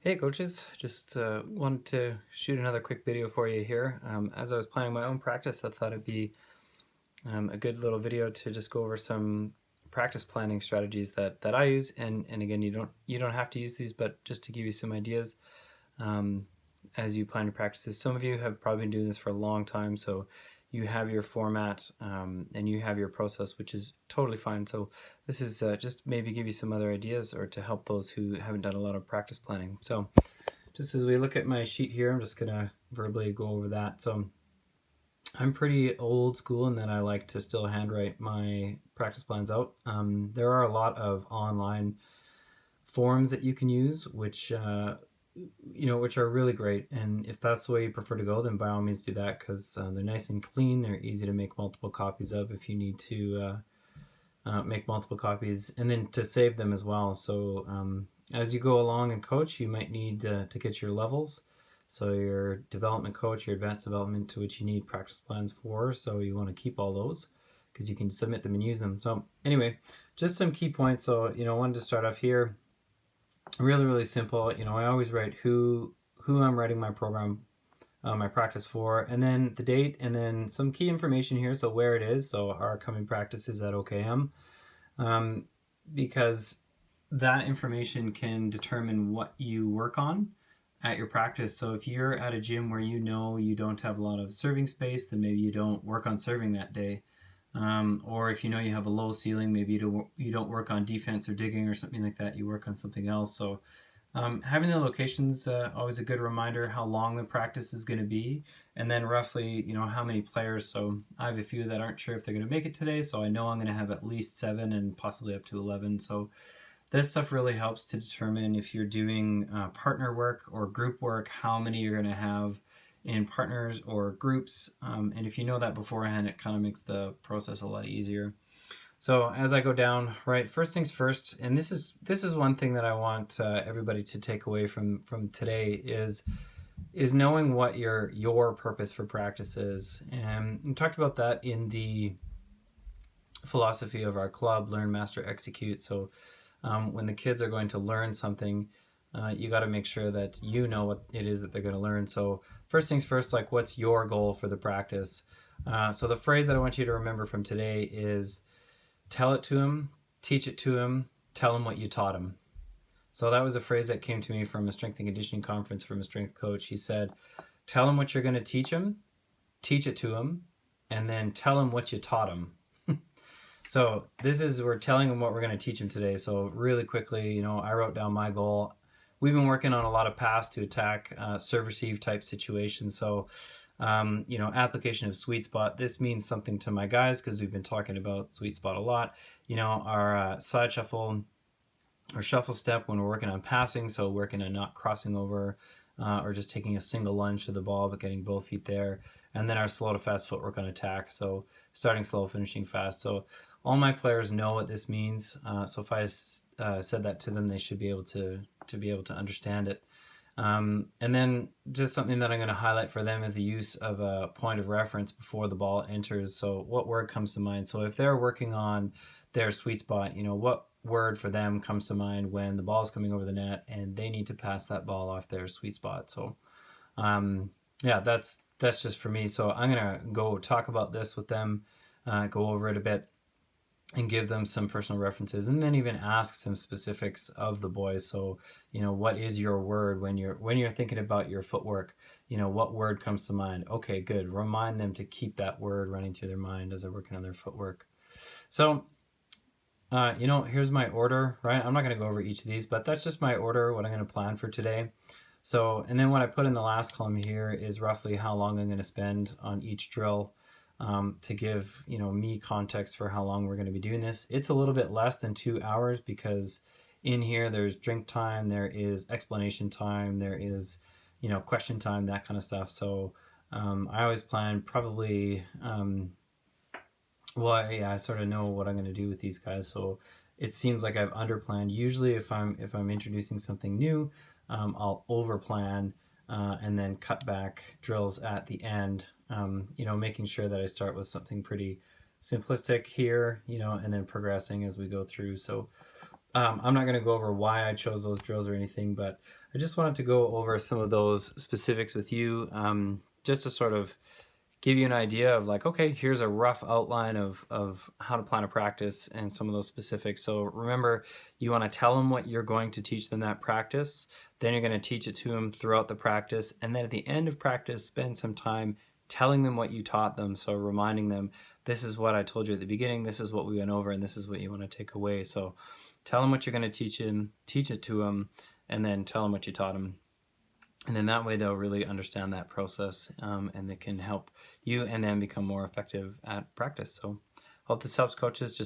Hey coaches, just wanted to shoot another quick video for you here. As I was planning my own practice, I thought it'd be a good little video to just go over some practice planning strategies that I use. And again, you don't have to use these, but just to give you some ideas um, as you plan your practices. Some of you have probably been doing this for a long time, so you have your format and you have your process, which is totally fine. So this is just maybe give you some other ideas or to help those who haven't done a lot of practice planning. So just as we look at my sheet here, I'm just gonna verbally go over that. So I'm pretty old school in that I like to still handwrite my practice plans out. There are a lot of online forms that you can use, which which are really great. And if that's the way you prefer to go, then by all means do that, because they're nice and clean. They're easy to make multiple copies of if you need to make multiple copies, and then to save them as well. So as you go along and coach, you might need to get your levels. So your development coach, your advanced development, to which you need practice plans for. So you want to keep all those because you can submit them and use them. So anyway, just some key points. So I wanted to start off here. Really simple. I always write who I'm writing my program, my practice for, and then the date, and then some key information here. So where it is. So our coming practice is at OKM, because that information can determine what you work on at your practice. So if you're at a gym where you don't have a lot of serving space, then maybe you don't work on serving that day. Or if you have a low ceiling, maybe you don't work on defense or digging or something like that. You work on something else. So having the locations always a good reminder how long the practice is going to be, and then roughly how many players. So I have a few that aren't sure if they're going to make it today, so I know I'm going to have at least 7 and possibly up to 11. So this stuff really helps to determine if you're doing partner work or group work, how many you're going to have in partners or groups. And if you know that beforehand, it kind of makes the process a lot easier. So as I go down, right, first things first, and this is one thing that I want everybody to take away from today is knowing what your purpose for practice is. And we talked about that in the philosophy of our club, Learn, Master, Execute. So when the kids are going to learn something, you got to make sure that you know what it is that they're going to learn. So first things first, like what's your goal for the practice? So the phrase that I want you to remember from today is tell it to him, teach it to him, tell him what you taught him. So that was a phrase that came to me from a strength and conditioning conference from a strength coach. He said, tell him what you're going to teach him, teach it to him, and then tell him what you taught him. So we're telling him what we're going to teach him today. So really quickly, I wrote down my goal. We've been working on a lot of pass to attack, serve receive type situations. So, application of sweet spot. This means something to my guys because we've been talking about sweet spot a lot. Our side shuffle or shuffle step when we're working on passing. So working on not crossing over or just taking a single lunge to the ball, but getting both feet there. And then our slow to fast footwork on attack. So starting slow, finishing fast. So all my players know what this means. So if I said that to them, they should be able to understand it. And then just something that I'm going to highlight for them is the use of a point of reference before the ball enters. So what word comes to mind? So if they're working on their sweet spot, what word for them comes to mind when the ball is coming over the net and they need to pass that ball off their sweet spot. So yeah, that's just for me. So I'm going to go talk about this with them, go over it a bit, and give them some personal references, and then even ask some specifics of the boys. So what is your word when you're thinking about your footwork? What word comes to mind? Okay, good. Remind them to keep that word running through their mind as they're working on their footwork. So here's my order, right? I'm not going to go over each of these, but that's just my order, what I'm going to plan for today. So, and then what I put in the last column here is roughly how long I'm going to spend on each drill, to give me context for how long we're going to be doing this. It's a little bit less than 2 hours because in here there's drink time, there is explanation time, there is question time, that kind of stuff. So I always plan probably I sort of know what I'm going to do with these guys, so it seems like I've underplanned. Usually if I'm introducing something new, I'll overplan and then cut back drills at the end, making sure that I start with something pretty simplistic here, and then progressing as we go through. So I'm not going to go over why I chose those drills or anything, but I just wanted to go over some of those specifics with you, just to sort of give you an idea of like, okay, here's a rough outline of how to plan a practice and some of those specifics. So remember, you want to tell them what you're going to teach them that practice, then you're going to teach it to them throughout the practice, and then at the end of practice, spend some time telling them what you taught them. So reminding them, this is what I told you at the beginning, this is what we went over, and this is what you want to take away. So tell them what you're going to teach him, teach it to them, and then tell them what you taught them. And then that way they'll really understand that process, and they can help you and then become more effective at practice. So hope this helps, coaches. Just